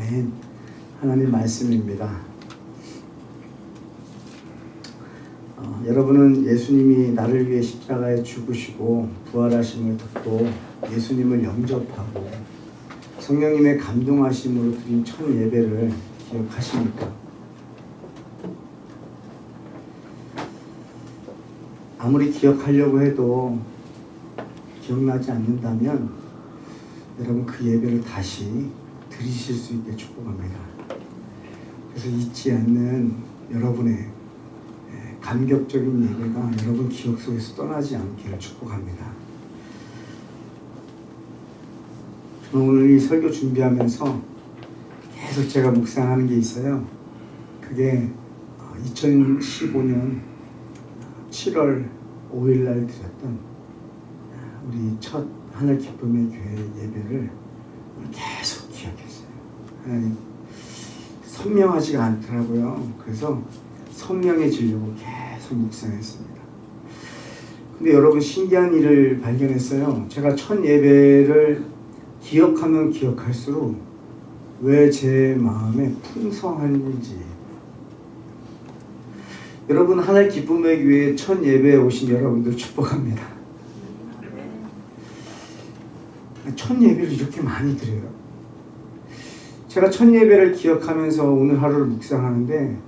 아멘. 하나님 말씀입니다. 여러분은 예수님이 나를 위해 십자가에 죽으시고 부활하심을 듣고 예수님을 영접하고 성령님의 감동하심으로 드린 첫 예배를 기억하십니까? 아무리 기억하려고 해도 기억나지 않는다면 여러분 그 예배를 다시 드리실 수 있게 축복합니다. 그래서 잊지 않는 여러분의 감격적인 예배가 여러분 기억 속에서 떠나지 않기를 축복합니다. 저는 오늘 이 설교 준비하면서 계속 제가 묵상하는 게 있어요. 그게 2015년 7월 5일 날 드렸던 우리 첫 하늘 기쁨의 교회 예배를 계속 기억했어요. 하나님 선명하지가 않더라고요. 그래서 선명해지려고 계속 묵상했습니다. 근데 여러분 신기한 일을 발견했어요. 제가 첫 예배를 기억하면 기억할수록 왜 제 마음에 풍성한지. 여러분 하늘 기쁨의 교회 첫 예배에 오신 여러분들 축복합니다. 첫 예배를 이렇게 많이 드려요. 제가 첫 예배를 기억하면서 오늘 하루를 묵상하는데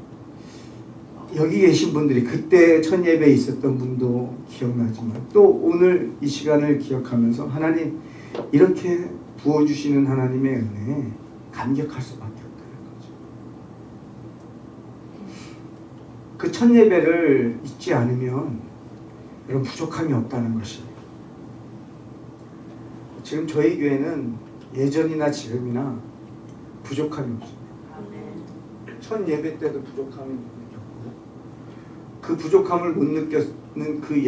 여기 계신 분들이 그때 첫 예배에 있었던 분도 기억나지만 또 오늘 이 시간을 기억하면서 하나님 이렇게 부어주시는 하나님의 은혜에 감격할 수밖에 없다는 거죠. 그 첫 예배를 잊지 않으면 여러분 부족함이 없다는 것입니다. 지금 저희 교회는 예전이나 지금이나 부족함이 없습니다. 첫 예배 때도 부족함이 느꼈고 그 부족함을 못 느꼈는 그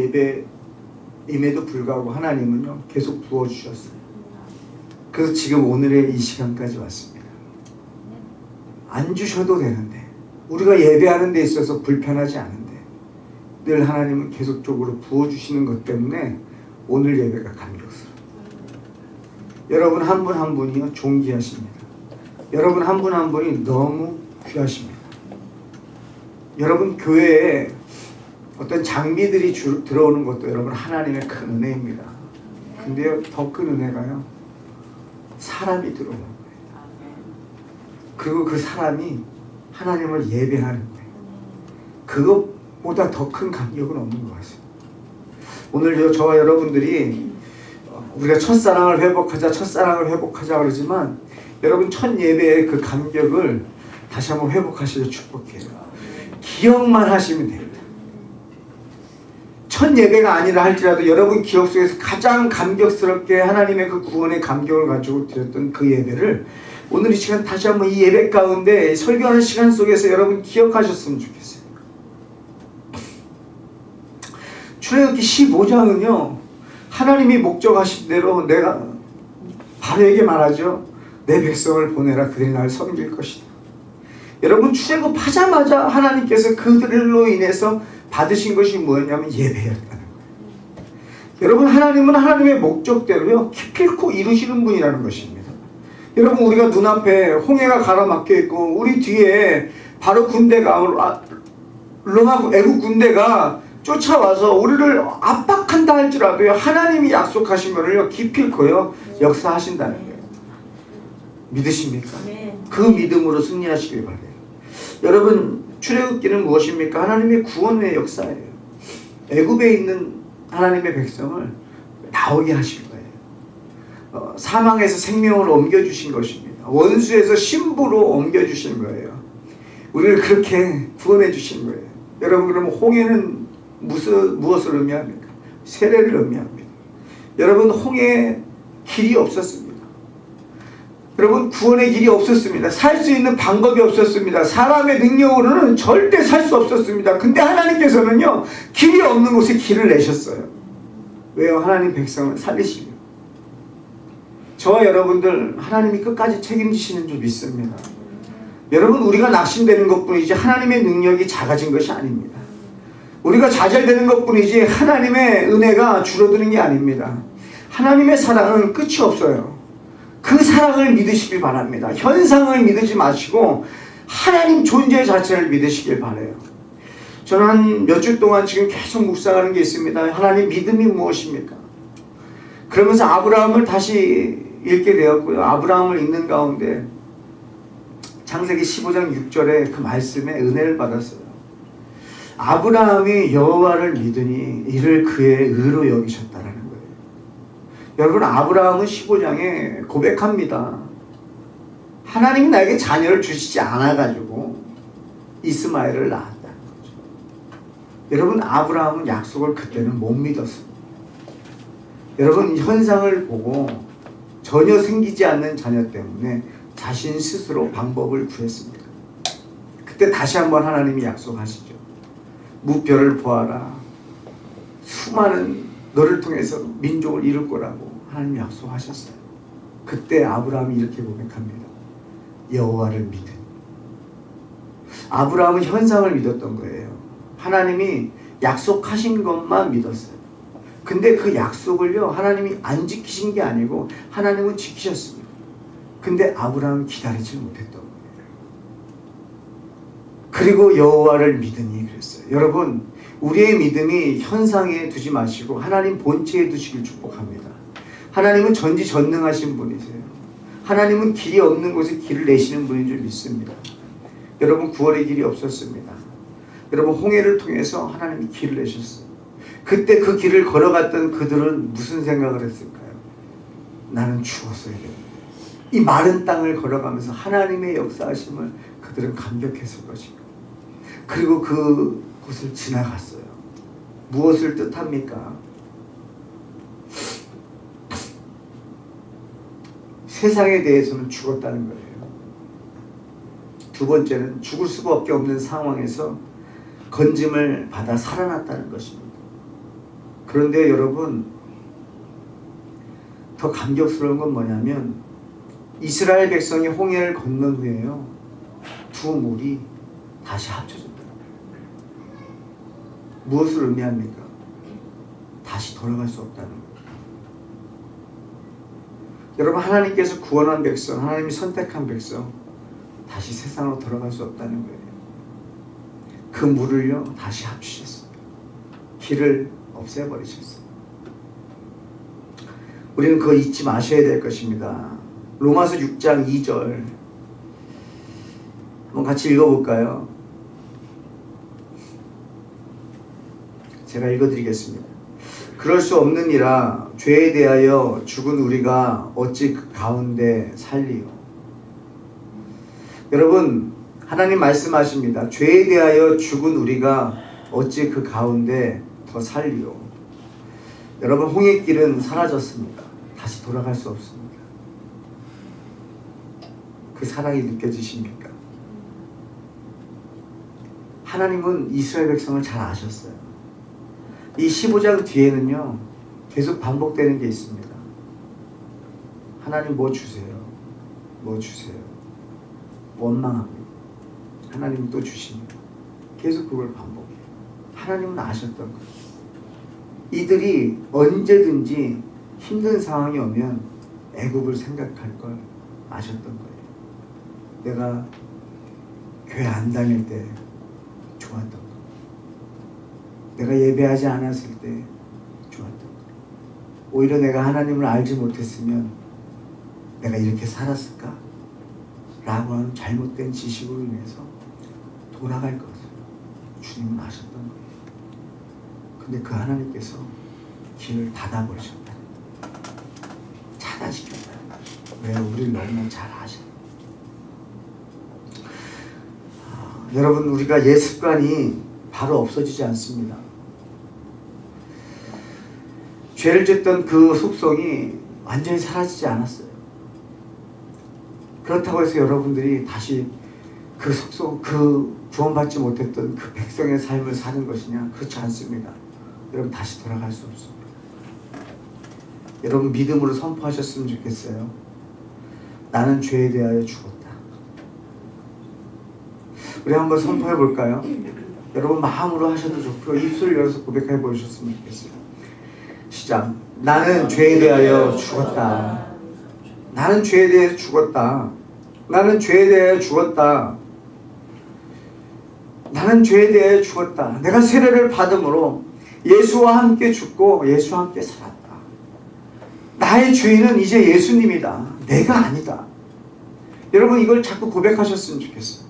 예배임에도 불구하고 하나님은요 계속 부어주셨어요. 그래서 지금 오늘의 이 시간까지 왔습니다. 안 주셔도 되는데 우리가 예배하는 데 있어서 불편하지 않은데 늘 하나님은 계속적으로 부어주시는 것 때문에 오늘 예배가 감격스러워요. 여러분 한 분 한 분이요 존귀하십니다. 여러분 한 분 한 분이 너무 귀하십니다. 여러분 교회에 어떤 장비들이 들어오는 것도 여러분 하나님의 큰 은혜입니다. 근데요 더 큰 은혜가요 사람이 들어오는 거예요. 그리고 그 사람이 하나님을 예배하는 거예요. 그것보다 더 큰 감격은 없는 것 같습니다. 오늘 저와 여러분들이 우리가 첫사랑을 회복하자 그러지만 여러분 첫 예배의 그 감격을 다시 한번 회복하시길 축복해요. 기억만 하시면 됩니다. 첫 예배가 아니라 할지라도 여러분 기억 속에서 가장 감격스럽게 하나님의 그 구원의 감격을 가지고 드렸던 그 예배를 오늘 이 시간 다시 한번 이 예배 가운데 설교하는 시간 속에서 여러분 기억하셨으면 좋겠어요. 출애굽기 15장은요 하나님이 목적하신 대로 내가 바로에게 말하죠. 내 백성을 보내라. 그들이 나를 섬길 것이다. 여러분 출애굽하자마자 하나님께서 그들로 인해서 받으신 것이 뭐였냐면 예배였다는 거예요. 여러분 하나님은 하나님의 목적대로요 기필코 이루시는 분이라는 것입니다. 여러분 우리가 눈앞에 홍해가 가로막혀 있고 우리 뒤에 바로 군대가 로마 애국 군대가 쫓아와서 우리를 압박한다 할지라도요 하나님이 약속하신 것을요 기필코요 역사하신다는 거예요. 믿으십니까? 그 믿음으로 승리하시길 바래요. 여러분 출애굽기는 무엇입니까? 하나님의 구원의 역사예요. 애굽에 있는 하나님의 백성을 나오게 하실 거예요. 사망에서 생명으로 옮겨주신 것입니다. 원수에서 신부로 옮겨주신 거예요. 우리를 그렇게 구원해 주신 거예요. 여러분 그러면 홍해는 무엇을 의미합니까? 세례를 의미합니다. 여러분 홍해에 길이 없었습니다. 여러분 구원의 길이 없었습니다. 살 수 있는 방법이 없었습니다. 사람의 능력으로는 절대 살 수 없었습니다. 근데 하나님께서는요 길이 없는 곳에 길을 내셨어요. 왜요? 하나님 백성을 살리시려고. 저와 여러분들 하나님이 끝까지 책임지시는 줄 믿습니다. 여러분 우리가 낙심되는 것뿐이지 하나님의 능력이 작아진 것이 아닙니다. 우리가 좌절되는 것뿐이지 하나님의 은혜가 줄어드는 게 아닙니다. 하나님의 사랑은 끝이 없어요. 그 그 사랑을 믿으시길 바랍니다. 현상을 믿지 마시고 하나님 존재 자체를 믿으시길 바라요. 저는 한 몇 주 동안 지금 계속 묵상하는 게 있습니다. 하나님 믿음이 무엇입니까? 그러면서 아브라함을 다시 읽게 되었고요. 아브라함을 읽는 가운데 창세기 15장 6절에 그 말씀에 은혜를 받았어요. 아브라함이 여호와를 믿으니 이를 그의 의로 여기셨다라는 거예요. 여러분, 아브라함은 15장에 고백합니다. 하나님이 나에게 자녀를 주시지 않아가지고 이스마엘을 낳았다는 거죠. 여러분, 아브라함은 약속을 그때는 못 믿었습니다. 여러분, 현상을 보고 전혀 생기지 않는 자녀 때문에 자신 스스로 방법을 구했습니다. 그때 다시 한번 하나님이 약속하시죠. 무뼈를 보아라. 수많은 너를 통해서 민족을 이룰 거라고 하나님이 약속하셨어요. 그때 아브라함이 이렇게 고백합니다. 여호와를 믿으니. 아브라함은 현상을 믿었던 거예요. 하나님이 약속하신 것만 믿었어요. 근데 그 약속을요, 하나님이 안 지키신 게 아니고 하나님은 지키셨습니다. 근데 아브라함은 기다리지 못했던 거예요. 그리고 여호와를 믿으니 그랬어요. 여러분, 우리의 믿음이 현상에 두지 마시고 하나님 본체에 두시길 축복합니다. 하나님은 전지전능하신 분이세요. 하나님은 길이 없는 곳에 길을 내시는 분인 줄 믿습니다. 여러분, 9월의 길이 없었습니다. 여러분, 홍해를 통해서 하나님이 길을 내셨어요. 그때 그 길을 걸어갔던 그들은 무슨 생각을 했을까요? 나는 죽었어야 되는데. 이 마른 땅을 걸어가면서 하나님의 역사하심을 그들은 감격했을 것입니다. 그리고 그곳을 지나갔어요. 무엇을 뜻합니까? 세상에 대해서는 죽었다는 거예요. 두 번째는 죽을 수밖에 없는 상황에서 건짐을 받아 살아났다는 것입니다. 그런데 여러분, 더 감격스러운 건 뭐냐면 이스라엘 백성이 홍해를 건넌 후에요, 두 물이 다시 합쳐졌다. 무엇을 의미합니까? 다시 돌아갈 수 없다는 거예요. 여러분, 하나님께서 구원한 백성, 하나님이 선택한 백성, 다시 세상으로 돌아갈 수 없다는 거예요. 그 물을요, 다시 합치셨습니다. 길을 없애버리셨어요. 우리는 그거 잊지 마셔야 될 것입니다. 로마서 6장 2절 한번 같이 읽어볼까요? 제가 읽어드리겠습니다. 그럴 수 없느니라 죄에 대하여 죽은 우리가 어찌 그 가운데 살리요. 여러분, 하나님 말씀하십니다. 죄에 대하여 죽은 우리가 어찌 그 가운데 더 살리요. 여러분, 홍해길은 사라졌습니다. 다시 돌아갈 수 없습니다. 그 사랑이 느껴지십니까? 하나님은 이스라엘 백성을 잘 아셨어요. 이 15장 뒤에는요, 계속 반복되는 게 있습니다. 하나님 뭐 주세요? 뭐 주세요? 원망합니다. 하나님 또 주십니다. 계속 그걸 반복해요. 하나님은 아셨던 거예요. 이들이 언제든지 힘든 상황이 오면 애굽을 생각할 걸 아셨던 거예요. 내가 교회 안 다닐 때 좋았던 거, 내가 예배하지 않았을 때 좋았던 거, 오히려 내가 하나님을 알지 못했으면 내가 이렇게 살았을까? 라고 하는 잘못된 지식으로 인해서 돌아갈 것을 주님은 아셨던 거예요. 근데 그 하나님께서 길을 닫아버리셨다. 차단시켰다. 왜? 우리를 너무나 잘 아셔요. 여러분, 우리가 옛 습관이 바로 없어지지 않습니다. 죄를 짓던 그 속성이 완전히 사라지지 않았어요. 그렇다고 해서 여러분들이 다시 그 속성, 그 구원받지 못했던 그 백성의 삶을 사는 것이냐? 그렇지 않습니다. 여러분, 다시 돌아갈 수 없습니다. 여러분, 믿음으로 선포하셨으면 좋겠어요. 나는 죄에 대하여 죽었다. 우리 한번 선포해 볼까요? 여러분, 마음으로 하셔도 좋고 입술을 열어서 고백해 보셨으면 좋겠어요. 시작. 나는 죄에 대하여 죽었다. 나는 죄에 대해서 죽었다. 나는 죄에 대해 죽었다. 나는 죄에 대해 죽었다. 내가 세례를 받음으로 예수와 함께 죽고 예수와 함께 살았다. 나의 주인은 이제 예수님이다. 내가 아니다. 여러분 이걸 자꾸 고백하셨으면 좋겠어요.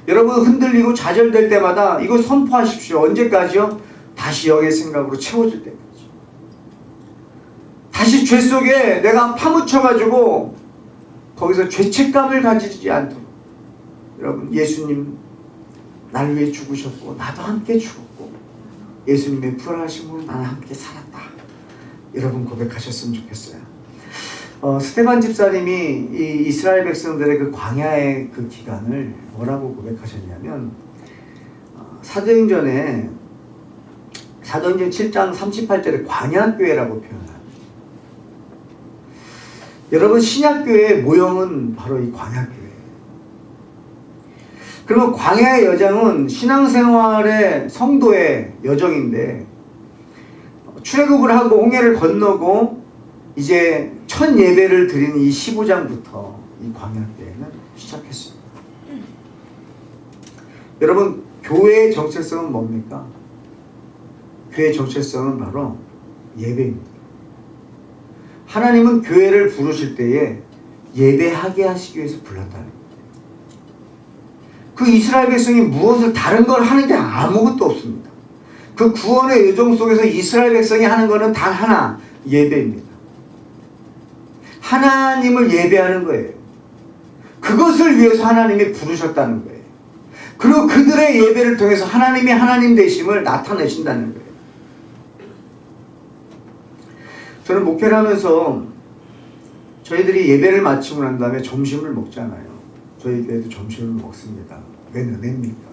여러분 흔들리고 좌절될 때마다 이거 선포하십시오. 언제까지요? 다시 영의 생각으로 채워질 때까지. 다시 죄 속에 내가 파묻혀가지고 거기서 죄책감을 가지지 않도록. 여러분 예수님 날 위해 죽으셨고 나도 함께 죽었고 예수님의 부활하심으로 나는 함께 살았다. 여러분 고백하셨으면 좋겠어요. 스테반 집사님이 이 이스라엘 백성들의 그 광야의 그 기간을 뭐라고 고백하셨냐면 사도행전 7장 38절에 광야교회라고 표현합니다. 여러분 신약교회의 모형은 바로 이 광야교회예요. 그러면 광야의 여정은 신앙생활의 성도의 여정인데 출애굽을 하고 홍해를 건너고 이제 첫 예배를 드리는 이 15장부터 이 광야교회는 시작했습니다. 여러분 교회의 정체성은 뭡니까? 교회의 정체성은 바로 예배입니다. 하나님은 교회를 부르실 때에 예배하게 하시기 위해서 불렀다는 거예요. 그 이스라엘 백성이 무엇을 다른 걸 하는 게 아무것도 없습니다. 그 구원의 여정 속에서 이스라엘 백성이 하는 것은 단 하나, 예배입니다. 하나님을 예배하는 거예요. 그것을 위해서 하나님이 부르셨다는 거예요. 그리고 그들의 예배를 통해서 하나님이 하나님 되심을 나타내신다는 거예요. 저는 목회를 하면서 저희들이 예배를 마치고 난 다음에 점심을 먹잖아요. 저희 교회도 점심을 먹습니다. 웬 은혜입니까?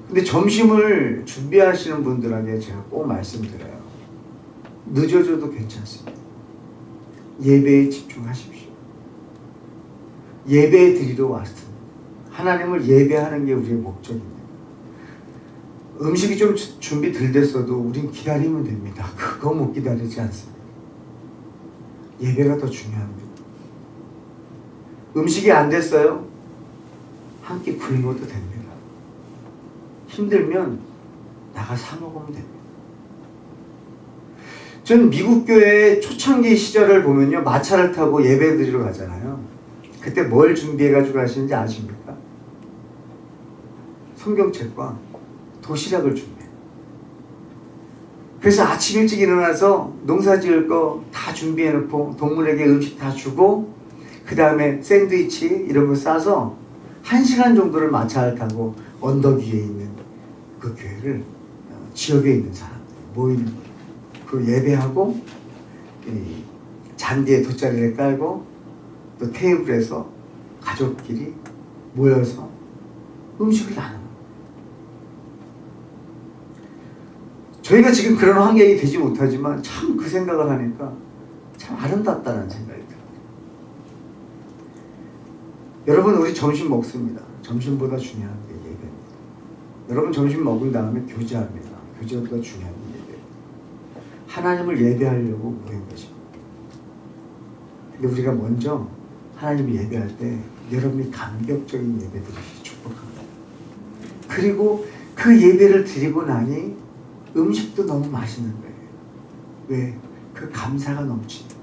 근데 점심을 준비하시는 분들에게 제가 꼭 말씀드려요. 늦어져도 괜찮습니다. 예배에 집중하십시오. 예배 드리러 왔습니다. 하나님을 예배하는 게 우리의 목적입니다. 음식이 좀 준비 덜 됐어도 우린 기다리면 됩니다. 그거 못 기다리지 않습니다. 예배가 더 중요합니다. 음식이 안 됐어요? 한 끼 굶어도 됩니다. 힘들면 나가 사 먹으면 됩니다. 전 미국 교회 초창기 시절을 보면요, 마차를 타고 예배 드리러 가잖아요. 그때 뭘 준비해가지고 가시는지 아십니까? 성경책과 도시락을 준비해요. 그래서 아침 일찍 일어나서 농사 지을 거 다 준비해놓고 동물에게 음식 다 주고 그 다음에 샌드위치 이런 거 싸서 1시간 정도를 마차를 타고 언덕 위에 있는 그 교회를 지역에 있는 사람들 모이는 거예요. 그 예배하고 잔디에 돗자리를 깔고 또 테이블에서 가족끼리 모여서 음식을 나누는 거예요. 저희가 지금 그런 환경이 되지 못하지만 참 그 생각을 하니까 참 아름답다는 생각이 들어요. 여러분 우리 점심 먹습니다. 점심보다 중요한 게 예배입니다. 여러분 점심 먹은 다음에 교제합니다. 교제보다 중요한 게 예배입니다. 하나님을 예배하려고 모인 것입니다. 근데 우리가 먼저 하나님을 예배할 때 여러분이 감격적인 예배 드리시 축복합니다. 그리고 그 예배를 드리고 나니 음식도 너무 맛있는 거예요. 왜? 그 감사가 넘치는 거예요.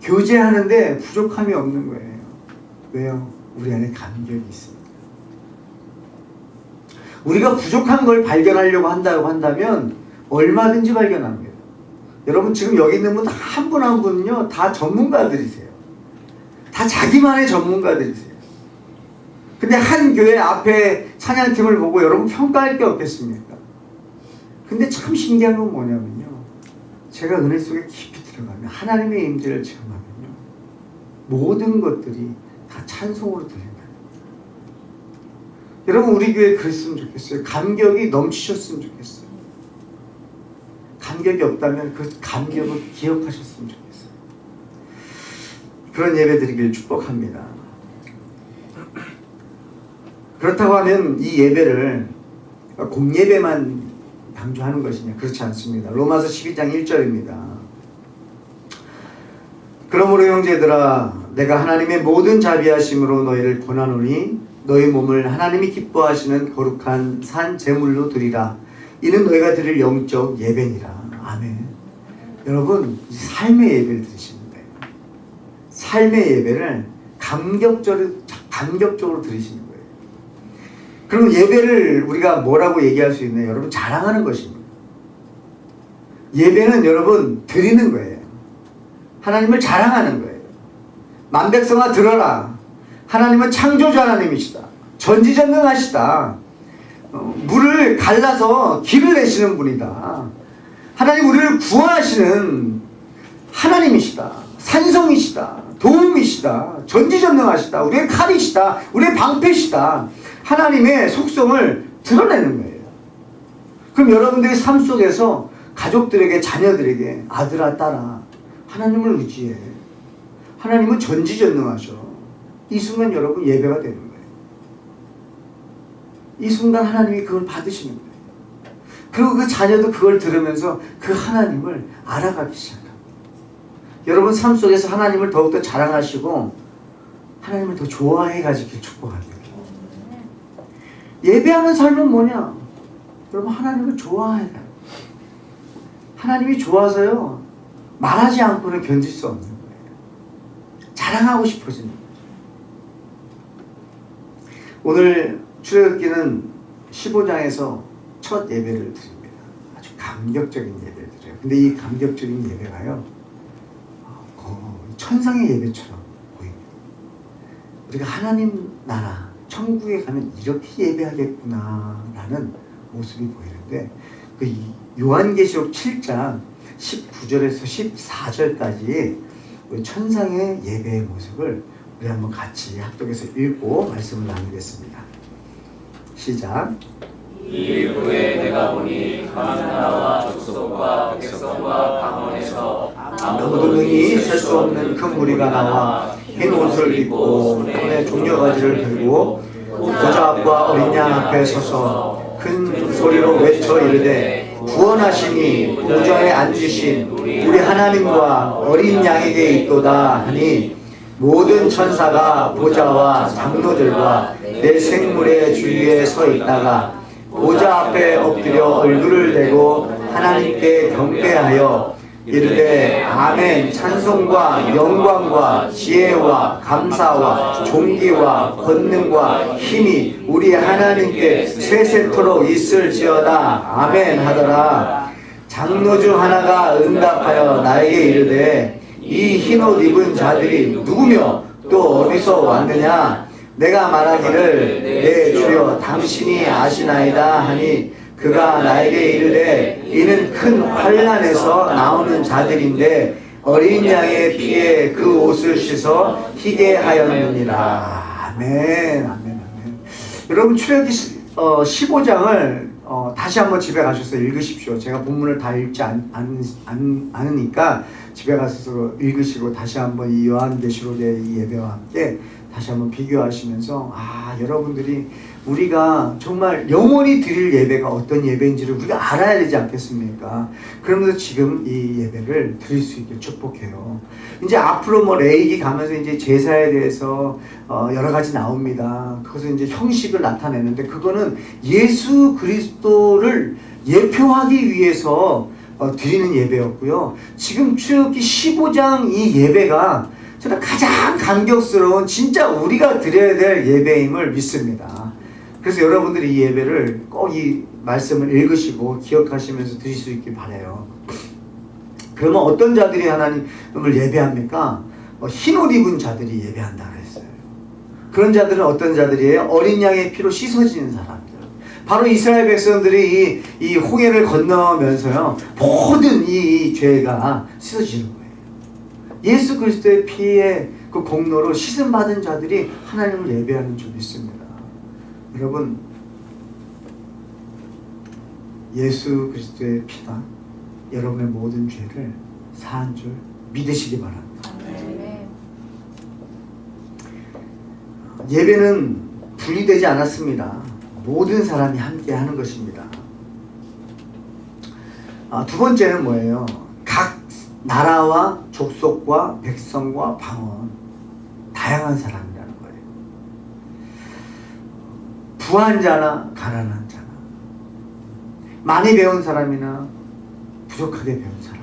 교제하는데 부족함이 없는 거예요. 왜요? 우리 안에 감격이 있습니다. 우리가 부족한 걸 발견하려고 한다고 한다면 얼마든지 발견합니다. 여러분 지금 여기 있는 분 한 분 한 분은요 다 전문가들이세요. 다 자기만의 전문가들이세요. 근데 한 교회 앞에 찬양팀을 보고 여러분 평가할 게 없겠습니까? 근데 참 신기한 건 뭐냐면요, 제가 은혜 속에 깊이 들어가면 하나님의 임재를 체험하면요 모든 것들이 다 찬송으로 들린다. 여러분 우리 교회 그랬으면 좋겠어요. 감격이 넘치셨으면 좋겠어요. 감격이 없다면 그 감격을 기억하셨으면 좋겠어요. 그런 예배 드리길 축복합니다. 그렇다고 하면 이 예배를 공예배만 강조하는 것이냐? 그렇지 않습니다. 로마서 12장 1절입니다. 그러므로 형제들아 내가 하나님의 모든 자비하심으로 너희를 권하노니 너희 몸을 하나님이 기뻐하시는 거룩한 산 제물로 드리라. 이는 너희가 드릴 영적 예배니라. 아멘. 여러분 삶의 예배를 드리시는 거예요. 삶의 예배를 감격적으로 드리시는 거예요. 그럼 예배를 우리가 뭐라고 얘기할 수 있나요? 여러분 자랑하는 것입니다. 예배는 여러분 드리는 거예요. 하나님을 자랑하는 거예요. 만백성아 들어라. 하나님은 창조주 하나님이시다. 전지전능하시다. 물을 갈라서 길을 내시는 분이다. 하나님 우리를 구원하시는 하나님이시다. 산성이시다. 도움이시다. 전지전능하시다. 우리의 칼이시다. 우리의 방패시다. 하나님의 속성을 드러내는 거예요. 그럼 여러분들의 삶 속에서 가족들에게 자녀들에게 아들아 딸아 하나님을 의지해. 하나님은 전지전능하셔. 이 순간 여러분 예배가 되는 거예요. 이 순간 하나님이 그걸 받으시는 거예요. 그리고 그 자녀도 그걸 들으면서 그 하나님을 알아가기 시작합니다. 여러분 삶 속에서 하나님을 더욱더 자랑하시고 하나님을 더 좋아해 가지길 축복합니다. 예배하는 삶은 뭐냐? 여러분 하나님을 좋아해라. 하나님이 좋아서요 말하지 않고는 견딜 수 없는 거예요. 자랑하고 싶어지는 거예요. 오늘 출애굽기는 15장에서 첫 예배를 드립니다. 아주 감격적인 예배를 드려요. 근데 이 감격적인 예배가요 천상의 예배처럼 보입니다. 우리가 하나님 나라 천국에 가면 이렇게 예배하겠구나 라는 모습이 보이는데 그 요한계시록 7장 19절에서 14절까지 우리 천상의 예배의 모습을 우리 한번 같이 합독해서 읽고 말씀을 나누겠습니다. 시작. 이 후에 내가 보니 각 나라와 족속과 백성과 방언에서 아무도 능히 셀 수 없는 큰 무리가 나와 흰 옷을 입고 손에 종려가지를 들고 보좌 앞과 어린 양 앞에 서서 큰 소리로 외쳐 이르되 구원하시니 보좌에 앉으신 우리 하나님과 어린 양에게 있도다 하니 모든 천사가 보좌와 장로들과 내 생물의 주위에 서 있다가 보좌 앞에 엎드려 얼굴을 대고 하나님께 경배하여 이르되 아멘. 찬송과 영광과 지혜와 감사와 존귀와 권능과 힘이 우리 하나님께 세세토록 있을지어다. 아멘 하더라. 장로 중 하나가 응답하여 나에게 이르되 이 흰옷 입은 자들이 누구며 또 어디서 왔느냐? 내가 말하기를 내 주여 당신이 아시나이다 하니 그가 나에게 이르되 이는 큰 환난에서 나오는 자들인데 어린 양의 피에 그 옷을 씻어 희게 하였느니라. 아멘, 아멘, 아멘. 여러분 출애굽기 15장을 다시 한번 집에 가셔서 읽으십시오. 제가 본문을 다 읽지 않으니까 집에 가서 읽으시고 다시 한번 이 요한계시록의 이 예배와 함께 다시 한번 비교하시면서 여러분들이 우리가 정말 영원히 드릴 예배가 어떤 예배인지를 우리가 알아야 되지 않겠습니까? 그러면서 지금 이 예배를 드릴 수 있게 축복해요. 이제 앞으로 뭐 레이기 가면서 이제 제사에 대해서 여러 가지 나옵니다. 그것은 이제 형식을 나타내는데 그거는 예수 그리스도를 예표하기 위해서 드리는 예배였고요. 지금 출애굽기 15장 이 예배가 저는 가장 감격스러운 진짜 우리가 드려야 될 예배임을 믿습니다. 그래서 여러분들이 이 예배를 꼭 이 말씀을 읽으시고 기억하시면서 드릴 수 있길 바라요. 그러면 어떤 자들이 하나님을 예배합니까? 흰옷 입은 자들이 예배한다고 했어요. 그런 자들은 어떤 자들이에요? 어린 양의 피로 씻어지는 사람들. 바로 이스라엘 백성들이 이 홍해를 건너면서요 모든 이 죄가 씻어지는 거예요. 예수 그리스도의 피의 그 공로로 씻음 받은 자들이 하나님을 예배하는 줄 믿습니다. 여러분, 예수 그리스도의 피가 여러분의 모든 죄를 사한 줄 믿으시기 바랍니다. 예배는 분리되지 않았습니다. 모든 사람이 함께 하는 것입니다. 두 번째는 뭐예요? 각 나라와 족속과 백성과 방언, 다양한 사람이라는 거예요. 부한 자나 가난한 자나, 많이 배운 사람이나 부족하게 배운 사람,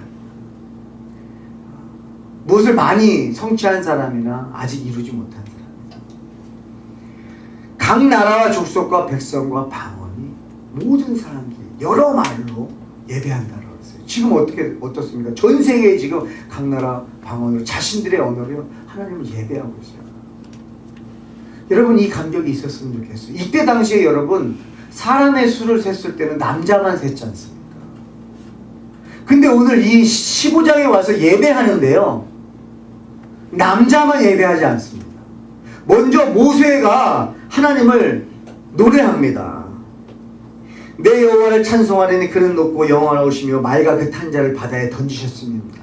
무엇을 많이 성취한 사람이나 아직 이루지 못한 사람, 각 나라와 족속과 백성과 방언이 모든 사람들이 여러 말로 예배한다고 했어요. 지금 어떻습니까? 전 세계에 지금 각 나라 방언으로 자신들의 언어로 하나님을 예배하고 있어요. 여러분, 이 감격이 있었으면 좋겠어요. 이때 당시에 여러분, 사람의 수를 셌을 때는 남자만 셌지 않습니까? 근데 오늘 이 15장에 와서 예배하는데요, 남자만 예배하지 않습니다. 먼저 모세가 하나님을 노래합니다. 내 여호와를 찬송하려니 그는 높고 영원하시며 맑아 그 탄자를 바다에 던지셨습니다.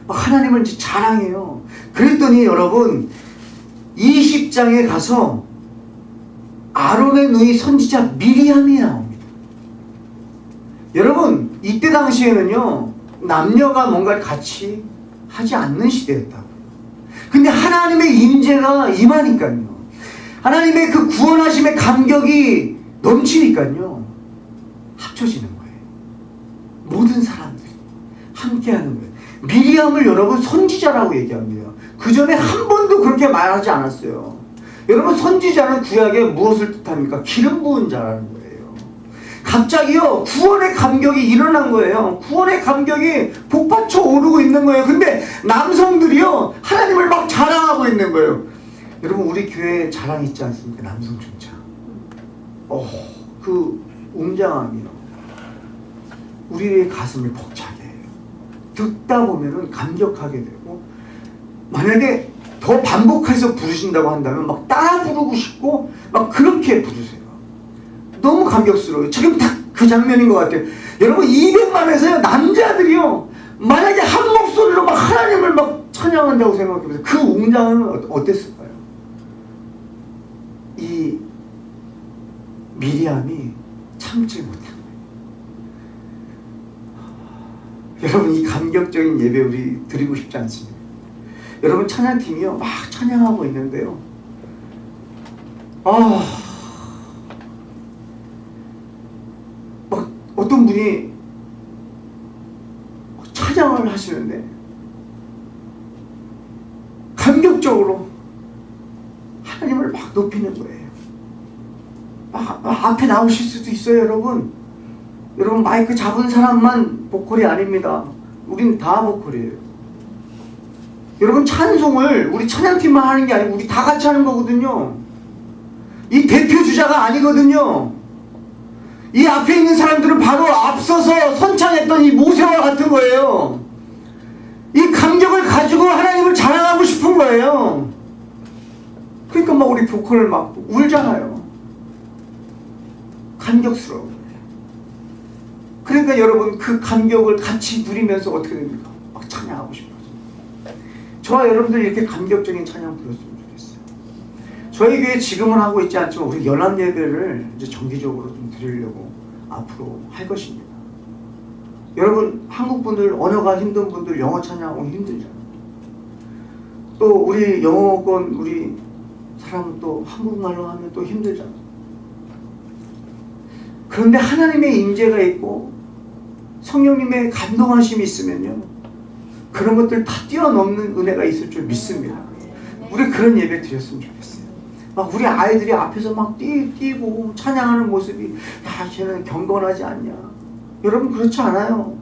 하나님을 이제 자랑해요. 그랬더니 여러분, 20장에 가서 아론의 누이 선지자 미리암이 나옵니다. 여러분, 이때 당시에는요, 남녀가 뭔가를 같이 하지 않는 시대였다고요. 근데 하나님의 임재가 임하니까요, 하나님의 그 구원하심의 감격이 넘치니까요, 합쳐지는 거예요. 모든 사람들이 함께하는 거예요. 미리암을 여러분 선지자라고 얘기합니다. 그 전에 한 번도 그렇게 말하지 않았어요. 여러분, 선지자는 구약에 무엇을 뜻합니까? 기름 부은 자라는 거예요. 갑자기요, 구원의 감격이 일어난 거예요. 구원의 감격이 복받쳐 오르고 있는 거예요. 근데 남성들이요, 하나님을 막 자랑하고 있는 거예요. 여러분, 우리 교회에 자랑 있지 않습니까? 남성 중창. 그 웅장함이요, 우리의 가슴을 벅차게 해요. 듣다 보면은 감격하게 되고, 만약에 더 반복해서 부르신다고 한다면 막 따라 부르고 싶고 막 그렇게 부르세요. 너무 감격스러워요. 지금 딱 그 장면인 것 같아요. 여러분, 200만에서요, 남자들이요, 만약에 한 목소리로 막 하나님을 막 찬양한다고 생각해보세요. 그 웅장함은 어땠을까요? 이 미리암이 참지 못한 거예요. 여러분, 이 감격적인 예배 우리 드리고 싶지 않습니까? 여러분, 찬양팀이요, 막 찬양하고 있는데요, 막 어떤 분이 찬양을 하시는데 감격적으로 하나님을 막 높이는 거예요. 막 앞에 나오실 수도 있어요. 여러분, 마이크 잡은 사람만 보컬이 아닙니다. 우린 다 보컬이에요. 여러분, 찬송을 우리 찬양팀만 하는 게 아니고 우리 다 같이 하는 거거든요. 이 대표 주자가 아니거든요. 이 앞에 있는 사람들은 바로 앞서서 선창했던 이 모세와 같은 거예요. 이 감격을 가지고 하나님을 자랑하고 싶은 거예요. 그러니까 막 우리 보컬을 막 울잖아요. 감격스러워. 그러니까 여러분, 그 감격을 같이 누리면서 어떻게 됩니까? 막 찬양하고 싶어요. 저와 여러분들 이렇게 감격적인 찬양 불렀으면 좋겠어요. 저희 교회 지금은 하고 있지 않지만 우리 연합 예배를 이제 정기적으로 좀 드리려고 앞으로 할 것입니다. 여러분, 한국 분들, 언어가 힘든 분들 영어 찬양하고 힘들잖아요. 또 우리 영어권 우리 사람은 또 한국말로 하면 또 힘들잖아요. 그런데 하나님의 임재가 있고 성령님의 감동하심이 있으면요, 그런 것들 다 뛰어넘는 은혜가 있을 줄 믿습니다. 우리 그런 예배 드렸으면 좋겠어요. 막 우리 아이들이 앞에서 막 뛰고 찬양하는 모습이, 야, 쟤는 경건하지 않냐. 여러분, 그렇지 않아요.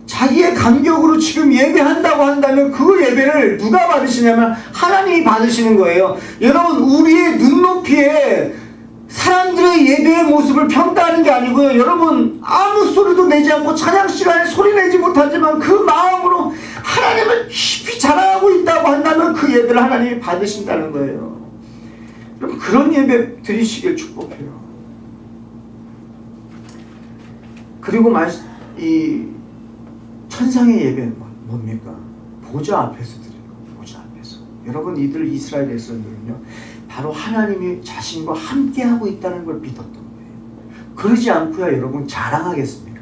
자기의 감격으로 지금 예배한다고 한다면 그 예배를 누가 받으시냐면 하나님이 받으시는 거예요. 여러분, 우리의 눈높이에 사람들의 예배의 모습을 평가하는 게 아니고요, 여러분, 아무 소리도 내지 않고 찬양 시간에 소리 내지 못하지만 그 마음으로 하나님을 깊이 자랑하고 있다고 한다면 그 예배를 하나님이 받으신다는 거예요. 여러분, 그런 예배 드리시길 축복해요. 그리고 이 천상의 예배는 뭡니까? 보좌 앞에서 드리는 거예요. 보좌 앞에서. 여러분, 이들 이스라엘 백성들은요, 바로 하나님이 자신과 함께하고 있다는 걸 믿었던 거예요. 그러지 않고야 여러분 자랑하겠습니까?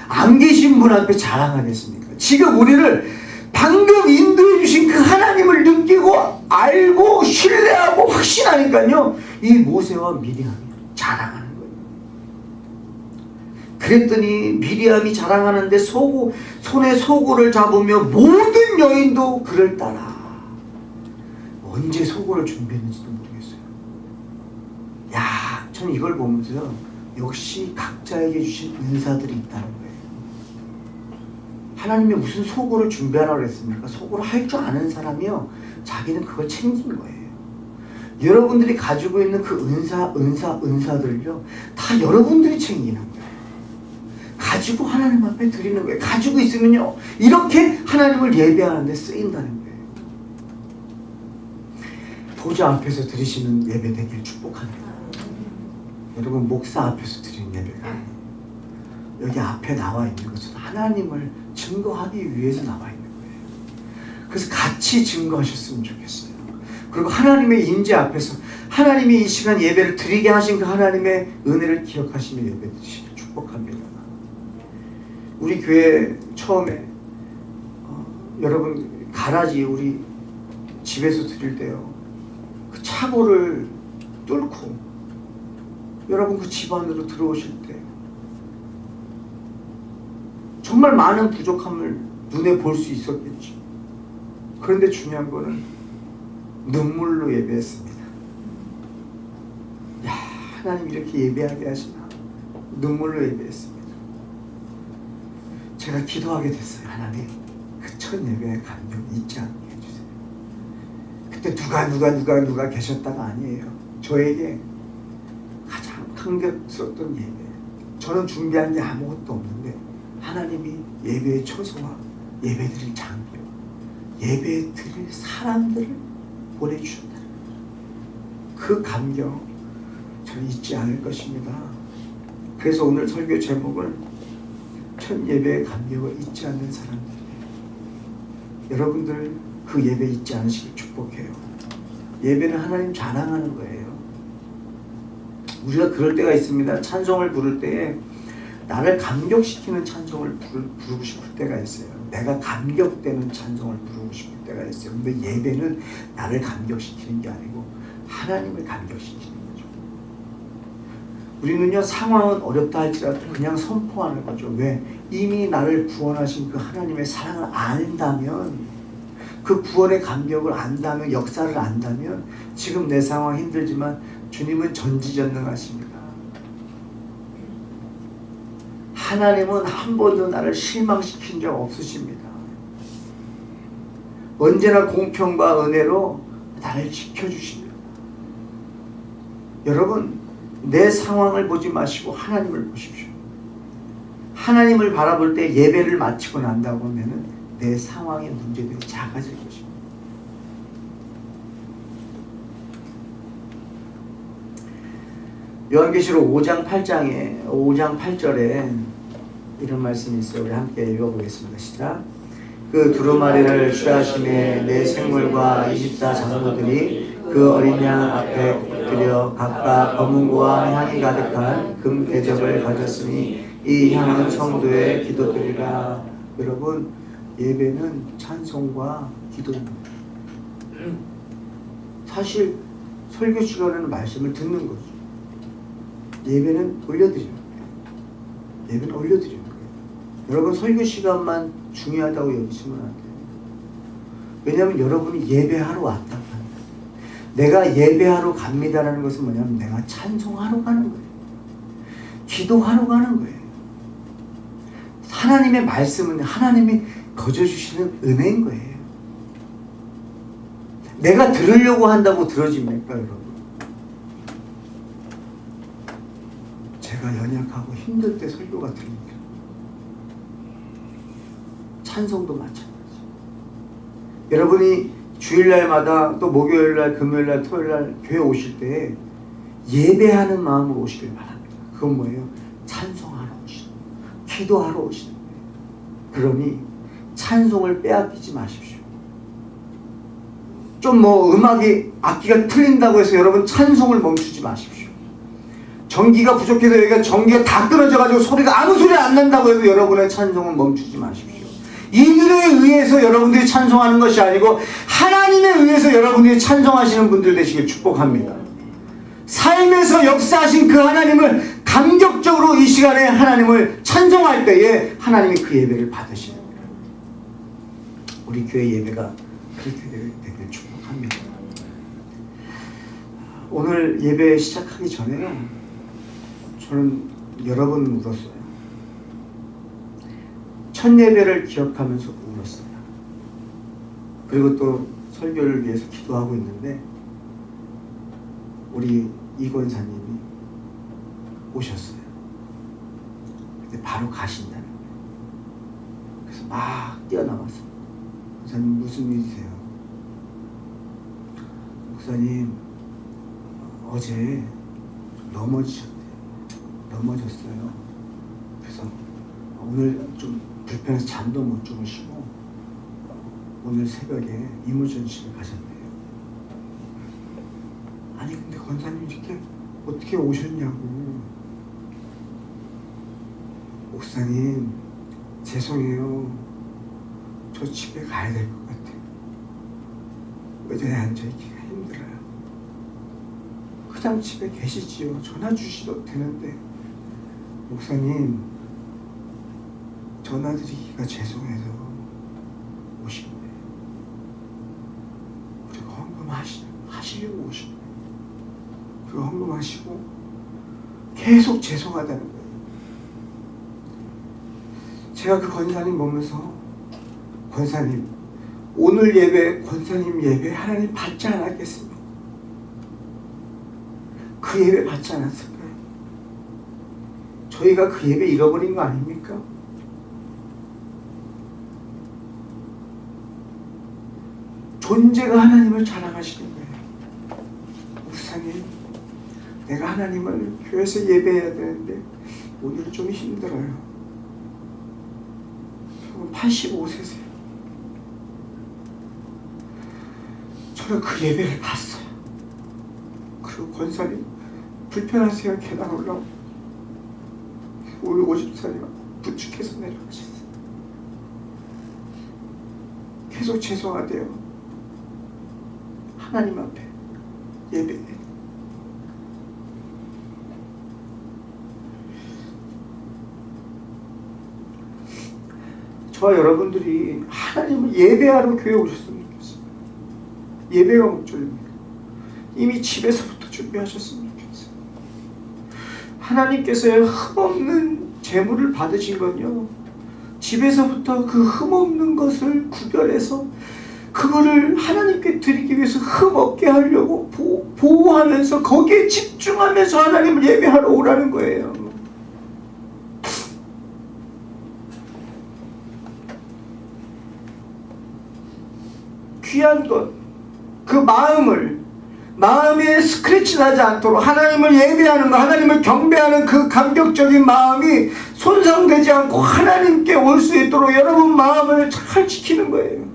안 계신 분 앞에 자랑하겠습니까? 지금 우리를 방금 인도해 주신 그 하나님을 느끼고 알고 신뢰하고 확신하니까요, 이 모세와 미리암이 자랑하는 거예요. 그랬더니 미리암이 자랑하는데 손에 소고를 잡으며 모든 여인도 그를 따라. 언제 소고를 준비했는지도 모르겠어요. 야, 저는 이걸 보면서요, 역시 각자에게 주신 은사들이 있다는 거예요. 하나님이 무슨 소고를 준비하라고 그랬습니까? 소고를 할 줄 아는 사람이요, 자기는 그걸 챙긴 거예요. 여러분들이 가지고 있는 그 은사들을요, 다 여러분들이 챙기는 거예요. 가지고 하나님 앞에 드리는 거예요. 가지고 있으면요, 이렇게 하나님을 예배하는 데 쓰인다는 거예요. 보좌 앞에서 드리시는 예배 되길 축복합니다. 여러분, 목사 앞에서 드리는 예배가 아니에요. 여기 앞에 나와 있는 것은 하나님을 증거하기 위해서 나와 있는 거예요. 그래서 같이 증거하셨으면 좋겠어요. 그리고 하나님의 임재 앞에서 하나님이 이 시간 예배를 드리게 하신 그 하나님의 은혜를 기억하시며 예배 드리시길 축복합니다. 우리 교회 처음에 여러분 가라지 우리 집에서 드릴 때요, 그 차고를 뚫고 여러분 그 집 안으로 들어오실 때 정말 많은 부족함을 눈에 볼 수 있었겠죠. 그런데 중요한 거는 눈물로 예배했습니다. 야, 하나님 이렇게 예배하게 하시나. 눈물로 예배했습니다. 제가 기도하게 됐어요. 하나님, 그 첫 예배의 감격 잊지 않게 해주세요. 그때 누가 계셨다가 아니에요. 저에게 가장 감격스러웠던 예배. 저는 준비한 게 아무것도 없는데 하나님이 예배의 처소와 예배드릴 장소, 예배드릴 사람들을 보내주셨다. 그 감격 저는 잊지 않을 것입니다. 그래서 오늘 설교 제목은 첫 예배의 감격을 잊지 않는 사람들. 여러분들 그 예배 잊지 않으시길 축복해요. 예배는 하나님 자랑하는 거예요. 우리가 그럴 때가 있습니다. 찬송을 부를 때에 나를 감격시키는 찬송을 부르고 싶을 때가 있어요. 내가 감격되는 찬송을 부르고 싶을 때가 있어요. 근데 예배는 나를 감격시키는 게 아니고 하나님을 감격시키는 거죠. 우리는요, 상황은 어렵다 할지라도 그냥 선포하는 거죠. 왜? 이미 나를 구원하신 그 하나님의 사랑을 안다면, 그 구원의 감격을 안다면, 역사를 안다면, 지금 내 상황 힘들지만 주님은 전지전능하십니다. 하나님은 한 번도 나를 실망시킨 적 없으십니다. 언제나 공평과 은혜로 나를 지켜주십니다. 여러분, 내 상황을 보지 마시고 하나님을 보십시오. 하나님을 바라볼 때 예배를 마치고 난다고 하면 내 상황의 문제들이 작아질 것입니다. 요한계시록 5장 8절에 이런 말씀이 있어요. 우리 함께 읽어보겠습니다. 시작. 그 두루마리를 취하심에 내 생물과 24장로들이 그 어린 양 앞에 엎드려 각각 검은고와 향이 가득한 금 대접을 가졌으니 이 향은 성도의 기도들이라. 여러분, 예배는 찬송과 기도입니다. 사실 설교 시간에는 말씀을 듣는 거죠. 예배는 올려드리는 거예요. 예배는 올려드리는 거예요. 여러분, 설교 시간만 중요하다고 여기시면 안 돼요. 왜냐하면 여러분이 예배하러 왔다고 합니다. 내가 예배하러 갑니다라는 것은 뭐냐면 내가 찬송하러 가는 거예요. 기도하러 가는 거예요. 하나님의 말씀은 하나님이 거저주시는 은혜인 거예요. 내가 들으려고 한다고 들어집니까, 여러분? 제가 연약하고 힘들 때 설교가 들립니다. 찬송도 마찬가지. 여러분이 주일날마다 또 목요일날, 금요일날, 토요일날 교회 오실 때 예배하는 마음으로 오시길 바랍니다. 그건 뭐예요? 찬송하러 오시는 거예요. 기도하러 오시는 거예요. 그러니 찬송을 빼앗기지 마십시오. 좀 음악이 악기가 틀린다고 해서 여러분 찬송을 멈추지 마십시오. 전기가 부족해서 여기가 전기가 다 끊어져가지고 소리가 아무 소리 안 난다고 해도 여러분의 찬송은 멈추지 마십시오. 이들에 의해서 여러분들이 찬송하는 것이 아니고 하나님에 의해서 여러분들이 찬송하시는 분들 되시길 축복합니다. 삶에서 역사하신 그 하나님을 감격적으로 이 시간에 하나님을 찬송할 때에 하나님이 그 예배를 받으시는 거예요. 우리 교회 예배가 그렇게 되길 축복합니다. 오늘 예배 시작하기 전에요, 저는 여러 번 울었어요. 첫 예배를 기억하면서 울었어요. 그리고 또 설교를 위해서 기도하고 있는데 우리 이 권사님이 오셨어요. 근데 바로 가신다는 거예요. 그래서 막 뛰어나왔어요. 권사님 무슨 일이세요? 목사님 어제 넘어지셨대요. 넘어졌어요. 그래서 오늘 좀 불편해서 잠도 못 주무시고 오늘 새벽에 이물전실을 가셨대요. 아니 근데 권사님 이렇게 어떻게 오셨냐고. 목사님 죄송해요. 저 집에 가야 될 것 같아요. 의자에 앉아있기가 힘들어요. 그냥 집에 계시지요. 전화 주셔도 되는데. 목사님 전화드리기가 죄송해서 오신 거예요. 그리고 헌금하시려고 오신 거예요. 그리고 헌금하시고 계속 죄송하다는 거예요. 제가 그 권사님 보면서 권사님 오늘 예배 권사님 예배 하나님 받지 않았겠습니까? 그 예배 받지 않았을까요? 저희가 그 예배 잃어버린 거 아닙니까? 존재가 하나님을 자랑하시는 거예요. 목사님 내가 하나님을 교회에서 예배해야 되는데 오늘 좀 힘들어요. 85세세요. 저는 그 예배를 봤어요. 그리고 권사님 불편하세요? 계단 올라오고 우리 50살이 부축해서 내려가셨어요. 계속 죄송하대요. 하나님 앞에 예배해. 저와 여러분들이 하나님을 예배하러 교회에 오셨으면 좋겠어요. 예배가 목적입니다. 이미 집에서부터 준비하셨으면 좋겠어요. 하나님께서의 흠없는 재물을 받으신 건요, 집에서부터 그 흠없는 것을 구별해서 그거를 하나님께 드리기 위해서 흠없게 하려고 보호하면서 거기에 집중하면서 하나님을 예배하러 오라는 거예요. 귀한 것, 그 마음에 스크래치 나지 않도록 하나님을 예배하는 것, 하나님을 경배하는 그 감격적인 마음이 손상되지 않고 하나님께 올 수 있도록 여러분 마음을 잘 지키는 거예요.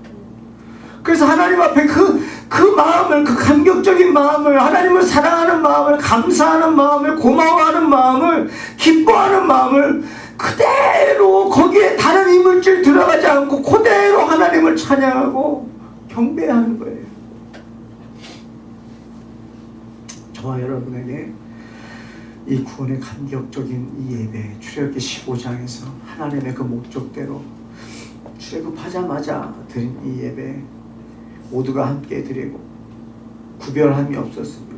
그래서 하나님 앞에 그 마음을, 그 감격적인 마음을, 하나님을 사랑하는 마음을, 감사하는 마음을, 고마워하는 마음을, 기뻐하는 마음을 그대로 거기에 다른 이물질 들어가지 않고 그대로 하나님을 찬양하고 경배하는 거예요. 저와 여러분에게 이 구원의 감격적인 이 예배, 출애굽기 15장에서 하나님의 그 목적대로 출애굽하자마자 드린 이 예배 모두가 함께 드리고 구별함이 없었습니다.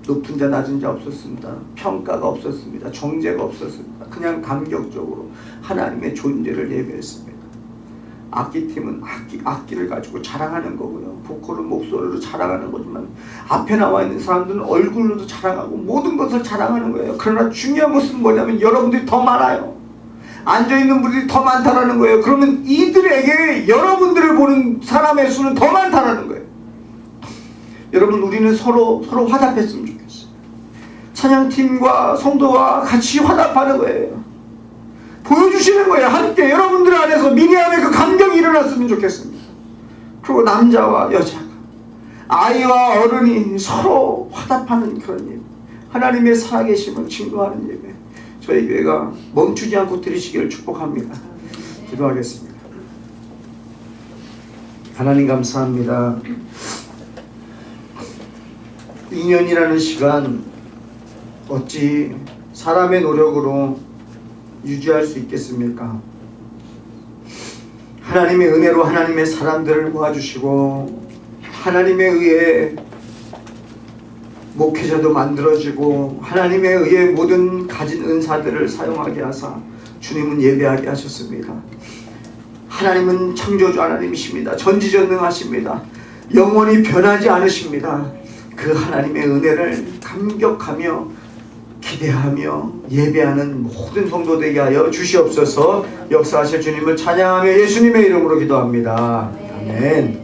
높은 자 낮은 자 없었습니다. 평가가 없었습니다. 정죄가 없었습니다. 그냥 감격적으로 하나님의 존재를 예배했습니다. 악기팀은 악기를 가지고 자랑하는 거고요. 보컬은 목소리로 자랑하는 거지만 앞에 나와 있는 사람들은 얼굴로도 자랑하고 모든 것을 자랑하는 거예요. 그러나 중요한 것은 뭐냐면 여러분들이 더 많아요. 앉아있는 분들이 더 많다라는 거예요. 그러면 이들에게 여러분들을 보는 사람의 수는 더 많다라는 거예요. 여러분, 우리는 서로 화답했으면 좋겠어요. 찬양팀과 성도와 같이 화답하는 거예요. 보여주시는 거예요. 함께 여러분들 안에서 미리암의 그 감격이 일어났으면 좋겠습니다. 그리고 남자와 여자가, 아이와 어른이 서로 화답하는 그런 예배, 하나님의 살아계심을 증거하는 예배, 저희 교회가 멈추지 않고 드리시기를 축복합니다. 기도하겠습니다. 하나님 감사합니다. 2년이라는 시간 어찌 사람의 노력으로 유지할 수 있겠습니까? 하나님의 은혜로 하나님의 사람들을 모아주시고 하나님에 의해 목회자도 만들어지고 하나님에 의해 모든 가진 은사들을 사용하게 하사 주님은 예배하게 하셨습니다. 하나님은 창조주 하나님이십니다. 전지전능하십니다. 영원히 변하지 않으십니다. 그 하나님의 은혜를 감격하며 기대하며 예배하는 모든 성도 되게 하여 주시옵소서. 역사하실 주님을 찬양하며 예수님의 이름으로 기도합니다. 아멘.